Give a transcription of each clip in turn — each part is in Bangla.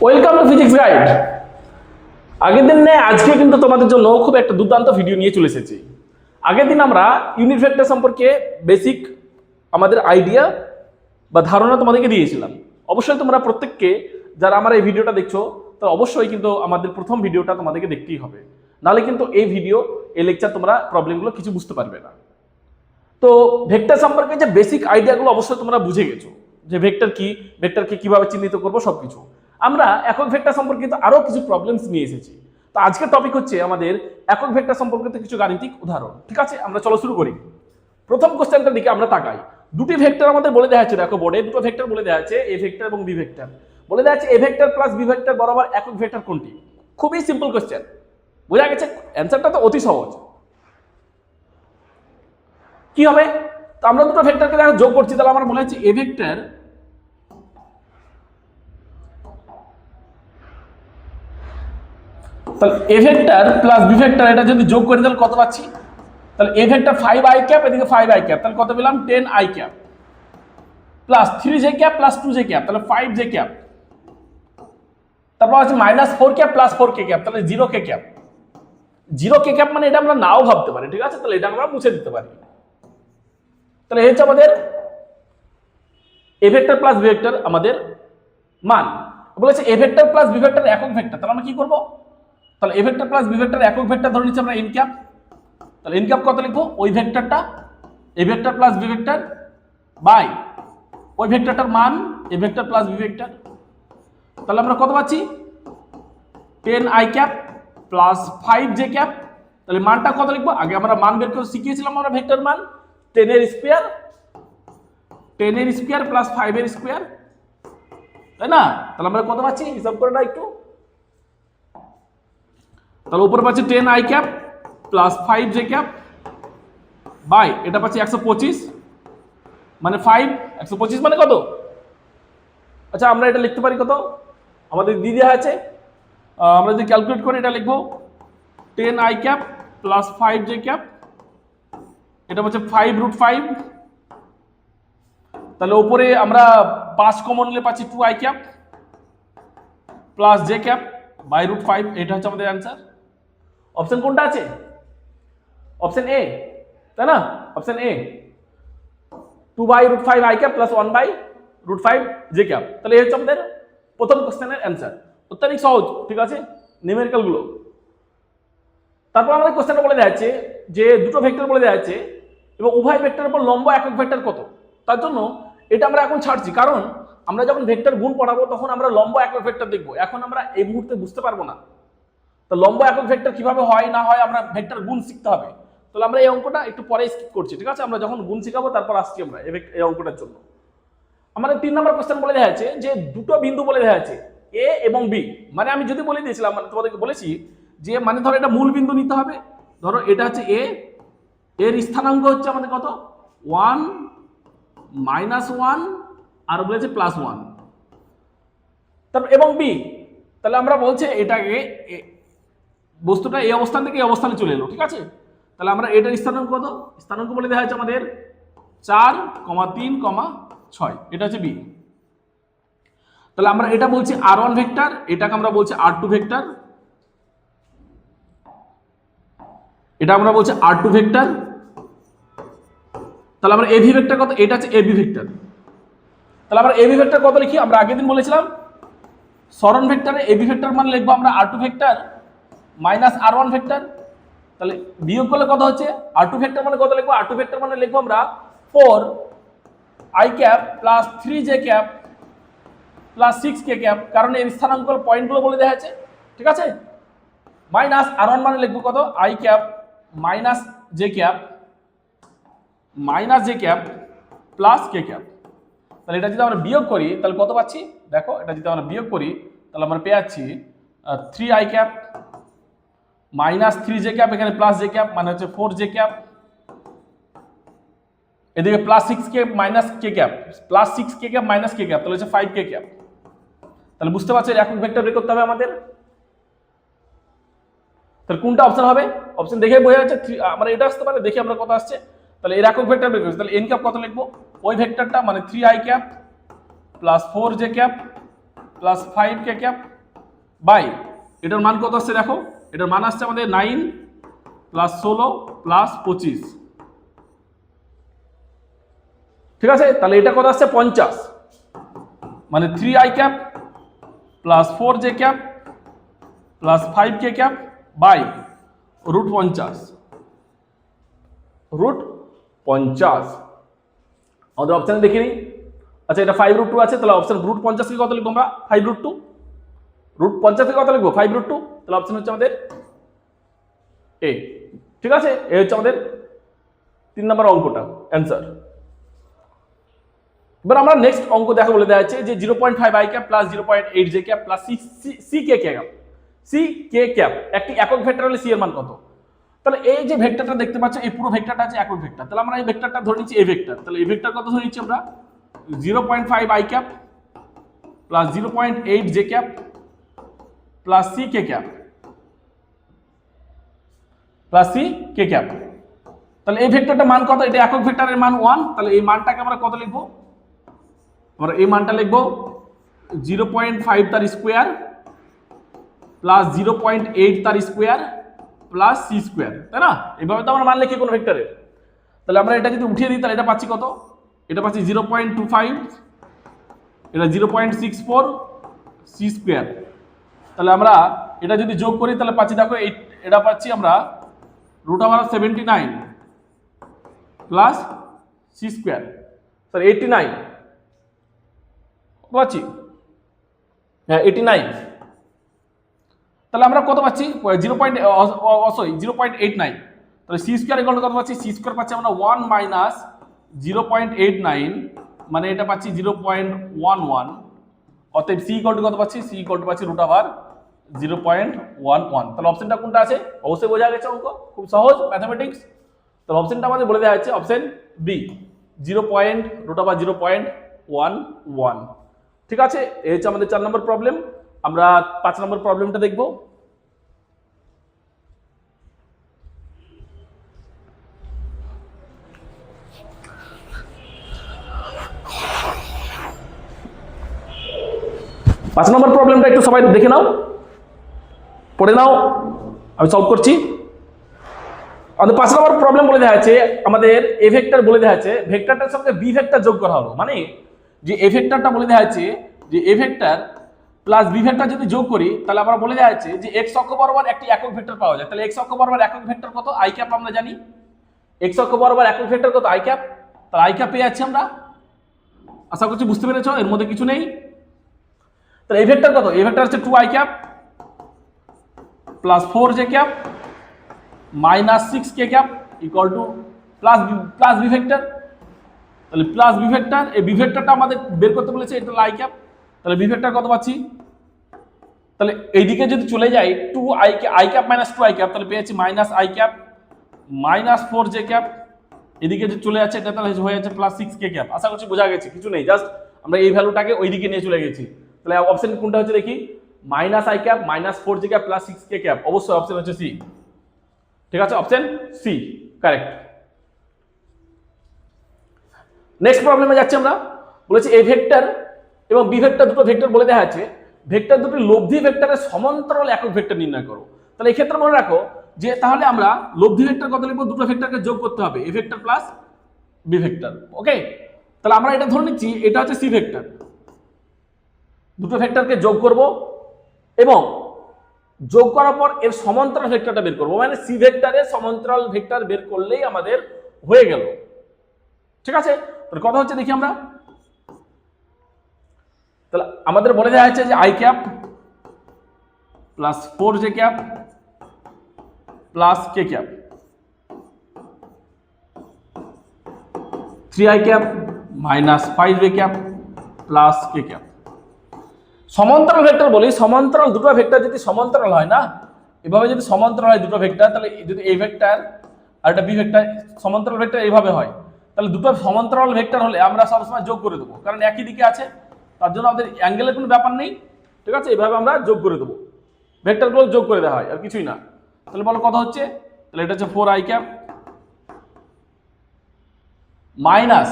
Welcome to physics guide. আগের দিন নেই আজকে কিন্তু তোমাদের জন্য খুব একটা দুর্দান্ত ভিডিও নিয়ে চলে এসেছি। আগের দিন আমরা ইউনিট ভেক্টর সম্পর্কে বেসিক আমাদের আইডিয়া বা ধারণা তোমাদেরকে দিয়েছিলাম। অবশ্যই তোমরা প্রত্যেককে যারা আমার এই ভিডিওটা দেখছো তারা অবশ্যই কিন্তু আমাদের প্রথম ভিডিওটা তোমাদেরকে দেখতেই হবে, নাহলে কিন্তু এই ভিডিও এই লেকচার তোমরা প্রবলেমগুলো কিছু বুঝতে পারবে না। তো ভেক্টর সম্পর্কে যে বেসিক আইডিয়াগুলো অবশ্যই তোমরা বুঝে গেছো, যে ভেক্টর কি, ভেক্টরকে কিভাবে চিহ্নিত করবো সবকিছু। আমরা একক ভেক্টর সম্পর্কিত আরো কিছু প্রবলেমস নিয়ে এসেছি। তো আজকের টপিক হচ্ছে আমাদের একক ভেক্টর সম্পর্কিত কিছু গাণিতিক উদাহরণ। ঠিক আছে, আমরা চলো শুরু করি। প্রথম কোশ্চেনটার দিকে আমরা তাকাই। দুটি ভেক্টর আমাদের বলে দেওয়া আছে, দেখো বোর্ডে দুটো ভেক্টর বলে দেওয়া আছে, এ ভেক্টর এবং বি ভেক্টর। বলে দেওয়া আছে A vector plus B vector বরাবর একক ভেক্টর কোনটি। খুবই সিম্পল কোশ্চেন, বোঝা গেছে? অ্যান্সারটা তো অতি সহজ। কি হবে? তো আমরা দুটো ভেক্টরকে দেখো যোগ করছি, তাহলে আমরা বলে হচ্ছে এ ভেক্টর তাহলে A vector plus B vector, এটা যদি যোগ করি তাহলে কত পাচ্ছি? তাহলে এ ভেক্টর 5i ক্যাপ, এদিকে 5i ক্যাপ, তাহলে কত পেলাম? 10i cap plus 3j cap plus 2j cap, তাহলে 5j ক্যাপ। তারপর আছে minus 4 cap plus 4k cap, তাহলে 0k ক্যাপ। 0k ক্যাপ মানে এটা আমরা নাও ভাবতে পারি, ঠিক আছে? তাহলে এটা আমরা মুছে দিতে পারি। তাহলে এই হচ্ছে আমাদের A vector plus B vector আমাদের মান। বলেছে A vector plus B vector একক ভেক্টর, তাহলে আমরা কি করব? তাহলে A vector plus B vector একক ভেক্টর ধরে নিচ্ছি আমরা এন ক্যাপ। তাহলে এন ক্যাপ কত লিখবো? ওই ভেক্টরটা A vector plus B vector by ওই ভেক্টরটার মান A vector plus B vector. তাহলে আমরা কত পাচ্ছি? 10i cap plus 5j cap. তাহলে মানটা কত লিখবো? আগে আমরা মান বের করে শিখিয়েছিলাম আমরা ভেক্টর মান 10 এর স্কয়ার প্লাস 5 এর স্কয়ার, তাই না? তাহলে আমরা কত পাচ্ছি হিসাব করে না একটু। তাহলে উপরে পাচ্ছি 10i cap plus 5j cap by এটা পাচ্ছি 125 মানে 5, 125 মানে কত? আচ্ছা আমরা এটা লিখতে পারি কত? আমাদের দিয়ে দেওয়া আছে, আমরা যদি ক্যালকুলেট করি এটা লিখবো 10i cap plus 5j cap, এটা হচ্ছে 5√5। তাহলে উপরে আমরা 5 কমন নিলে পাচ্ছি 2i cap plus j cap by √5। এটা হচ্ছে আমাদের অ্যান্সার। অপশন কোনটা আছে? অপশন এ, তাই না? Option A 2/√5i cap plus 1/√5j cap. তাহলে এই হচ্ছে আমাদের প্রথম কোশ্চেনের অ্যান্সার। অত্যধিক সহজ, ঠিক আছে, নিউমেরিক্যাল গুলো। তারপর আমাদের কোশ্চেনটা বলে দেওয়া আছে যে দুটো ভেক্টর বলে দেওয়া আছে এবং উভয় ভেক্টরের উপর লম্ব একক ভেক্টর কত। তার জন্য এটা আমরা এখন ছাড়ছি, কারণ আমরা যখন ভেক্টর গুণ পড়াবো তখন আমরা লম্ব একক ভেক্টর দেখবো। এখন আমরা এই মুহূর্তে বুঝতে পারবো না। তো লম্ব একক ভেক্টর কিভাবে হয় না হয় আমরা ভেক্টর গুণ শিখতে হবে। তাহলে আমরা এই অঙ্কটা একটু পরে স্কিপ করছি, ঠিক আছে? আমরা যখন গুণ শিখাবো তারপর আসছি আমরা এই অঙ্কটার জন্য। আমাদের 3 নম্বর কোশ্চেন বলে দেওয়া আছে যে দুটো বিন্দু বলে দেওয়া আছে এ এবং বি। মানে আমি যদি বলে দিয়েছিলাম, মানে তোমাদেরকে বলেছি যে মানে ধরো এটা মূল বিন্দু নিতে হবে। ধরো এটা হচ্ছে এ, এর স্থানাঙ্ক হচ্ছে আমাদের কত? 1 -1 আর বলেছে +1। তারপর এবং বি, তাহলে আমরা বলছে এটাকে বস্তুটা এই অবস্থান থেকে এই অবস্থানে চলে এলো, ঠিক আছে? তাহলে আমরা এটার স্থানাঙ্ক কত? স্থানাঙ্ক বলে দেওয়া হচ্ছে আমাদের 4, 3, 6। এটা হচ্ছে বি। তাহলে আমরা এটা বলছি r1 ভেক্টর, এটাকে আমরা বলছি r2 ভেক্টর, এটা আমরা বলছি r2 ভেক্টর। তাহলে আমরা এবি ভেক্টর কত? এটা হচ্ছে এবি ভেক্টর। তাহলে আমরা এবি ভেক্টর কত লিখি? আমরা আগের দিন বলেছিলাম সরণ ভেক্টরে এবি ভেক্টর মানে লিখবো আমরা r2 vector minus r1 vector. তাহলে বিয়োগ করলে কত হচ্ছে? r2 ভেক্টর মানে কত লিখবো? r2 ভেক্টর মানে লিখবো আমরা 4i cap plus 3j cap plus 6k cap, কারণ এর স্থানাঙ্ক পয়েন্টগুলো বলে দেওয়া আছে, ঠিক আছে? মাইনাস r1 মানে লিখবো কত? i cap minus j cap plus k cap. তাহলে এটা যদি আমরা বিয়োগ করি তাহলে কত পাচ্ছি? দেখো এটা যদি আমরা বিয়োগ করি তাহলে আমরা পেয়ে যাচ্ছি 3i cap minus 3j cap, এখানে প্লাস j ক্যাপ মানে হচ্ছে 4j ক্যাপ, এদিকে plus 6k minus k cap, plus 6k cap minus k cap, তাহলে হচ্ছে 5k ক্যাপ। তাহলে বুঝতে পারছো একক ভেক্টর বের করতে হবে আমাদের। তাহলে কোনটা অপশন হবে? অপশন দেখে বোঝা যাচ্ছে আমরা এটা আসতে পারে, দেখি আমরা কত আসছে। তাহলে এর একক ভেক্টর বের করছি, তাহলে n ক্যাপ কত লিখবো? ওই ভেক্টরটা মানে 3i cap plus 4j cap plus 5k cap by এটার মান কত আসছে দেখো, এটার মান আসছে আমাদের 9 প্লাস 16 প্লাস 25, ঠিক আছে। তাহলে এটা কত আসছে 50, মানে 3i cap plus 4j cap plus 5k cap by √50, √50 আমাদের অপশানে দেখিনি। আচ্ছা এটা 5√2 আছে, তাহলে অপশন √50 কে কত লিখবো আমরা 5√2, √50 কে কত লিখবো 5√2, তাহলে অপশন হচ্ছে আমাদের এ, ঠিক আছে। এ হচ্ছে আমাদের 3 নম্বর অঙ্কটা অ্যান্সার। এবার আমরা নেক্সট অঙ্ক দেখা বলে দেওয়া আছে যে 0.5i cap plus 0.8j cap plus ck cap একটি একক ভেক্টর হলে c এর মান কত। তাহলে এই যে ভেক্টরটা দেখতে পাচ্ছ এই পুরো ভেক্টরটা আছে একক ভেক্টর, তাহলে আমরা এই ভেক্টরটা ধরে নিচ্ছি a ভেক্টর। তাহলে এই ভেক্টর কত ধরে নিচ্ছি আমরা 0.5i cap plus 0.8j cap plus ck cap plus ck cap. তাহলে এই ভেক্টরটা মান কত, এটা একক ভেক্টরের মান 1, তাহলে এই মানটাকে আমরা কত লিখবো, আমরা এই মানটা লিখবো 0.5 তার স্কোয়ার প্লাস 0.8 তার স্কোয়ার প্লাস c স্কোয়ার, তাই না। এইভাবে তো আমরা মান লিখি কোনো ভেক্টরের। তাহলে আমরা এটা যদি উঠিয়ে দিই তাহলে এটা পাচ্ছি কত, এটা পাচ্ছি 0.25, এটা 0.64 c স্কোয়ার। তাহলে আমরা এটা যদি যোগ করি তাহলে পাচ্ছি দেখো এটা পাচ্ছি আমরা √79 প্লাস c স্কোয়ার, স্যার 89 পাচ্ছি, হ্যাঁ 89। তাহলে আমরা কত পাচ্ছি 0.89, তাহলে c স্কোয়ার ইকুয়াল টু কত পাচ্ছি, c স্কোয়ার পাচ্ছি আমরা 1 মাইনাস 0.89, মানে এটা পাচ্ছি 0.11, অতএব c ইকুয়াল টু কত পাচ্ছি, c ইকুয়াল টু পাচ্ছি √0.11। তাহলে অপশনটা কোনটা আছে, অবশ্যই বোঝা গেছে অঙ্ক খুব সহজ ম্যাথমেটিক্স। তাহলে অপশনটা আমাদের বলে দেওয়া হচ্ছে অপশন বি 0.11, ঠিক আছে। এই হচ্ছে আমাদের 4 নম্বর প্রবলেম। আমরা 5 নম্বর প্রবলেমটা দেখব। পাঁচ নম্বর প্রবলেমটা একটু সবাই দেখে নাও, পড়ে নাও, আমি সলভ করছি। আমাদের 5 নম্বর প্রবলেম বলে দেওয়া আছে আমাদের এ ভেক্টর বলে দেওয়া আছে ভেক্টরটার সঙ্গে বি ভেক্টর যোগ করা হলো, মানে যে এ ভেক্টরটা বলে দেওয়া আছে যে A vector plus B vector যদি যোগ করি তাহলে আমরা বলে দেওয়া আছে যে এক্স অক্ষ বরাবর একটি একক ভেক্টর পাওয়া যায়। তাহলে এক্স অক্ষ বরাবর একক ভেক্টর কত, আই ক্যাপ আমরা জানি, এক্স অক্ষ বরাবর একক ভেক্টর কত আই ক্যাপ, তাহলে আই ক্যাপ পেয়ে যাচ্ছি আমরা। আশা করছি বুঝতে পেরেছো, এর মধ্যে কিছু নেই। তাহলে এই ভেক্টর কত, এই ভেক্টর হচ্ছে 2i cap plus 4j cap minus 6k cap equal to plus B vector. তাহলে প্লাস বি ভেক্টর, এই বি ভেক্টরটা আমাদের বের করতে বলেছে, এটা হলো আই ক্যাপ। তাহলে বি ভেক্টর কত পাচ্ছি, তাহলে এইদিকে যদি চলে যাই 2i cap minus 2i cap, তাহলে পেয়েছি minus I cap minus 4j cap, এদিকে যে চলে যাচ্ছে এটা তাহলে হয়ে যাচ্ছে প্লাস 6k ক্যাপ। আশা করছি বোঝা গেছে, কিছু নেই, জাস্ট আমরা এই ভ্যালুটাকে ওইদিকে নিয়ে চলে গেছি। তাহলে অপশন কোনটা হচ্ছে দেখি, minus I cap minus 4j cap plus 6k cap, অবশ্যই অপশন হচ্ছে সি, ঠিক আছে, অপশন সি কারেক্ট। নেক্সট প্রবলেমে যাচ্ছি আমরা, বলেছি এ ভেক্টর এবং বি ভেক্টর দুটো ভেক্টর বলে দেওয়া আছে ভেক্টর দুটি লব্ধি ভেক্টরের সমান্তরাল একক ভেক্টর নির্ণয় করো। তাহলে এই ক্ষেত্রে মনে রাখো যে তাহলে আমরা লব্ধি ভেক্টর কত লিখবো, দুটো ভেক্টরকে যোগ করতে হবে, A vector plus B vector, okay. তাহলে আমরা এটা ধরে নিচ্ছি এটা হচ্ছে সি ভেক্টর, দুটো ভেক্টরকে যোগ করব এবং যোগ করার পর এর সমান্তরাল ভেক্টরটা বের করব, মানে সি ভেক্টরের সমান্তরাল ভেক্টর বের করলেই আমাদের হয়ে গেল, ঠিক আছে। তাহলে কথা হচ্ছে দেখি আমরা, তাহলে আমাদের বলে দেওয়া হচ্ছে যে I cap plus 4j cap plus K cap 3i cap minus 5j cap plus K cap. সমান্তরাল ভেক্টর বলি, সমান্তরাল দুটো ভেক্টর যদি সমান্তরাল হয় না, এভাবে যদি সমান্তরাল হয় দুটো ভেক্টর, তাহলে যদি এই ভেক্টর আর একটা বি ভেক্টর সমান্তরাল ভেক্টর এইভাবে হয়, তাহলে দুটো সমান্তরাল ভেক্টর হলে আমরা সবসময় যোগ করে দেবো, কারণ একই দিকে আছে, তার জন্য আমাদের অ্যাঙ্গেলের কোনো ব্যাপার নেই, ঠিক আছে। এইভাবে আমরা যোগ করে দেবো, ভেক্টরগুলো যোগ করে দেওয়া হয় আর কিছুই না। তাহলে বলো কথা হচ্ছে, তাহলে এটা হচ্ছে 4i cap minus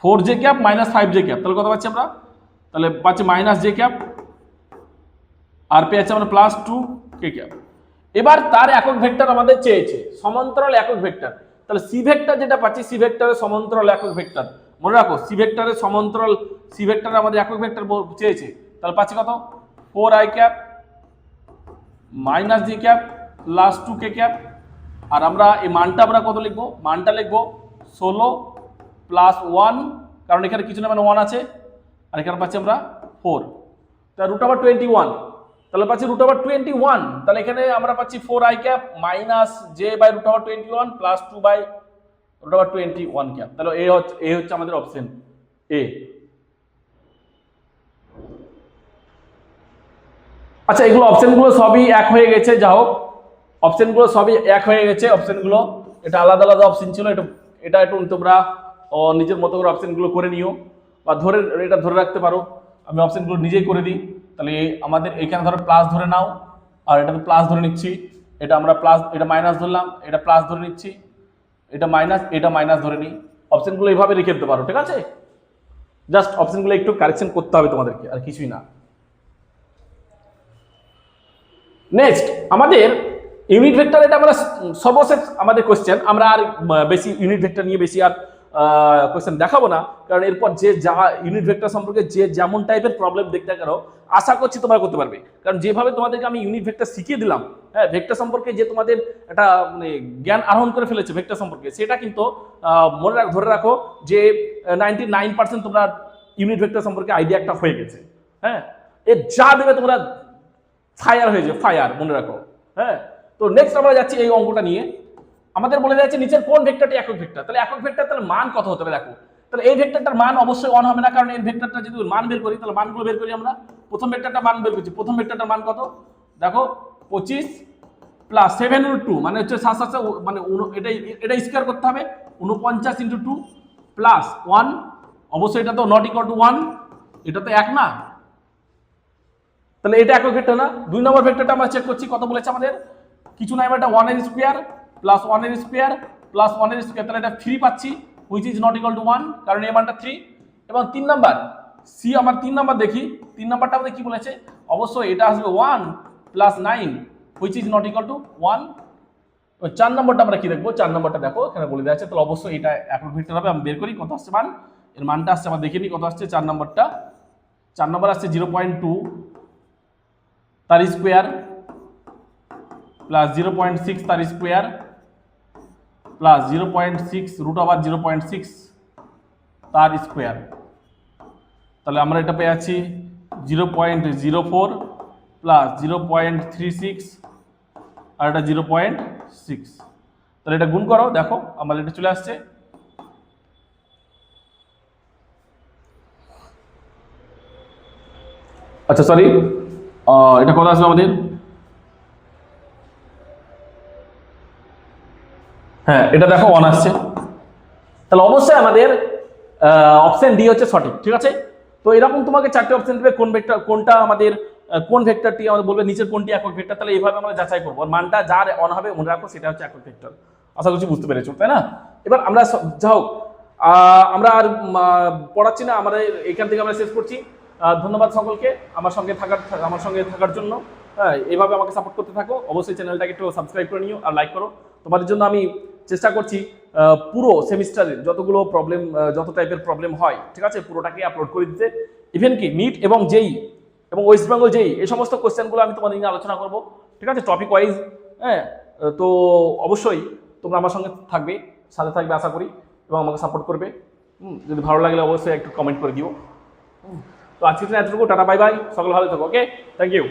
4j cap minus 5j cap, তাহলে কত পাচ্ছি আমরা, তাহলে পাচ্ছি মাইনাস j ক্যাপ আর পেয়েছে আমরা প্লাস 2 কে ক্যাপ। এবার তার একক ভেক্টর আমাদের চেয়েছে সমান্তরাল একক ভেক্টর, তাহলে সি ভেক্টর যেটা পাচ্ছি সি ভেক্টরের সমান্তরাল একক ভেক্টর মনে রাখো, সি ভেক্টরের সমান্তরাল সি ভেক্টর আমাদের একক ভেক্টর চেয়েছে, তাহলে পাচ্ছি কত 4i ক্যাপ মাইনাস জি ক্যাপ প্লাস 2 কে ক্যাপ। আর আমরা এই মানটা আমরা কত লিখবো, মানটা লিখবো 16 প্লাস 1, কারণ এখানে কিছু না মানে 1 আছে, আর এখানে পাচ্ছি আমরা 4, তাহলে রুট ওভার 21, তাহলে পাচ্ছি রুট ওভার 21, তাহলে এখানে আমরা পাচ্ছি 4i cap minus j by root over 21 plus 2 by root over 21 cap. তাহলে এ হচ্ছে আমাদের অপশন এ। আচ্ছা, এগুলো অপশনগুলো সবই এক হয়ে গেছে, যা হোক অপশনগুলো সবই এক হয়ে গেছে। অপশনগুলো এটা আলাদা আলাদা অপশন ছিল, এটা একটু তোমরা নিজের মতো করে অপশনগুলো করে নিও বা এটা ধরে রাখতে পারো। আমি অপশনগুলো নিজেই করে দিই। তাহলে আমাদের এখানে ধরো প্লাস ধরে নাও, আর এটা তো প্লাস ধরে নিচ্ছি, এটা আমরা প্লাস, এটা মাইনাস ধরলাম, এটা প্লাস ধরে নিচ্ছি, এটা মাইনাস ধরে নিই। অপশনগুলো এইভাবে রেখে দিতে পারো, ঠিক আছে? জাস্ট অপশনগুলো একটু কারেকশন করতে হবে তোমাদেরকে, আর কিছুই না। নেক্সট আমাদের ইউনিট ভেক্টর, এটা আমরা সর্বশেষ আমাদের কোশ্চেন, আমরা আর বেশি ইউনিট ভেক্টর নিয়ে বেশি আর কোশ্চেন দেখাবো না, কারণ এরপর যে যা ইউনিট ভেক্টর সম্পর্কে যে যেমন টাইপের প্রবলেম দেখতে কেন আশা করছি তোমরা করতে পারবে, কারণ যেভাবে তোমাদেরকে আমি ইউনিট ভেক্টর শিখিয়ে দিলাম, হ্যাঁ, ভেক্টর সম্পর্কে যে তোমাদের একটা মানে জ্ঞান আহরণ করে ফেলেছে ভেক্টর সম্পর্কে, সেটা কিন্তু ধরে রাখো যে 99% তোমরা ইউনিট ভেক্টর সম্পর্কে আইডিয়া একটা হয়ে গেছে। হ্যাঁ, এর যা দেবে তোমরা ফায়ার হয়ে যাবে, ফায়ার মনে রাখো। হ্যাঁ, তো নেক্সট আমরা যাচ্ছি এই অঙ্কটা নিয়ে। আমাদের বলে যাচ্ছে নিচের কোন ভেক্টরটি একক ভেক্টর, তাহলে একক ভেক্টর তাহলে মান কত হতে হবে দেখো। তাহলে এই ভেক্টরটার মান অবশ্যই 1 হবে না, কারণ এই ভেক্টরটা যদি মান বের করি, তাহলে মানগুলো বের করি আমরা। প্রথম ভেক্টরটা মান বের করছি, প্রথম ভেক্টরটার মান কত দেখো 25 প্লাস 7√2 মানে হচ্ছে 7 মানে এটা স্কয়ার করতে হবে 49 × 2 প্লাস 1, অবশ্যই এটা তো নট ইকুয়াল টু 1, এটা তো 1 না, তাহলে এটা একক ভেক্টর না। 2 নম্বর ভেক্টরটা আমরা চেক করছি, কত বলেছে আমাদের, কিছু না, এটা 1 এর স্কয়ার প্লাস 1 এর স্কয়ার প্লাস 1 এর স্কয়ার, তাহলে এটা 3 পাচ্ছি, which is not equal to 1, কারণ এই মানটা 3। এবং 3 নাম্বার সি, আমার 3 নাম্বার দেখি, 3 নাম্বারটা আমাদের কি বলেছে, অবশ্যই এটা আসবে 1 plus 9, which is not equal to 1। 4 নম্বরটা আমরা কি দেখবো, 4 নম্বরটা দেখো এখানে বলে দেওয়া আছে, তাহলে অবশ্যই এটা একক ভেক্টর হবে। আমি বের করি কত আসছে মান, এর মানটা আসছে আমরা দেখে নিই কত আসছে। 4 নম্বরটা, 4 নম্বর আসছে 0.2 তার স্কোয়ার প্লাস 0.6 তার স্কোয়ার প্লাস 0.6 রুট ওভার 0.6 তার স্কোয়ার, তাহলে আমরা এটা পেয়ে যাচ্ছি 0.04 প্লাস 0.36 আর এটা 0.6, তাহলে এটা গুণ করো, দেখো আমাদের এটা চলে আসছে। আচ্ছা সরি, এটা কত আসবে আমাদের, হ্যাঁ এটা দেখো 1 আসছে, তাহলে অবশ্যই আমাদের অপশন ডি হচ্ছে সঠিক, ঠিক আছে? তো এরকম তোমাকে 4টে অপশন দেবে, কোন ভেক্টর কোনটা আমাদের কোন ভেক্টরটি আমাদের বলবে নিচের কোনটি একক ভেক্টর, তাহলে এইভাবে আমরা যাচাই করবো, আর মানটা যার অন হবে মনে রাখো সেটা হচ্ছে একক ভেক্টর। আশা করছি বুঝতে পেরেছো, তাই না? এবার আমরা যাও আমরা আর পড়াচ্ছি না, আমরা এখান থেকে আমরা শেষ করছি। ধন্যবাদ সকলকে আমার সঙ্গে থাকার জন্য। হ্যাঁ, এইভাবে আমাকে সাপোর্ট করতে থাকো, অবশ্যই চ্যানেলটাকে একটু সাবস্ক্রাইব করে নিও আর লাইক করো। তোমাদের জন্য আমি চেষ্টা করছি পুরো সেমিস্টারের যতগুলো প্রবলেম, যত টাইপের প্রবলেম হয়, ঠিক আছে, পুরোটাকে আপলোড করে দিতে। ইভেন কি নিট এবং জেই এবং ওয়েস্ট বেঙ্গল জেই এই সমস্ত কোশ্চেনগুলো আমি তোমাদের নিয়ে আলোচনা করবো, ঠিক আছে, টপিক ওয়াইজ। হ্যাঁ, তো অবশ্যই তোমরা আমার সঙ্গে সাথে থাকবে আশা করি, এবং আমাকে সাপোর্ট করবে। যদি ভালো লাগলে অবশ্যই একটু কমেন্ট করে দিও। তো আজকের জন্য এতটুকু, টাটা বাই বাই, সকল ভালো থাকো, ওকে, থ্যাংক ইউ।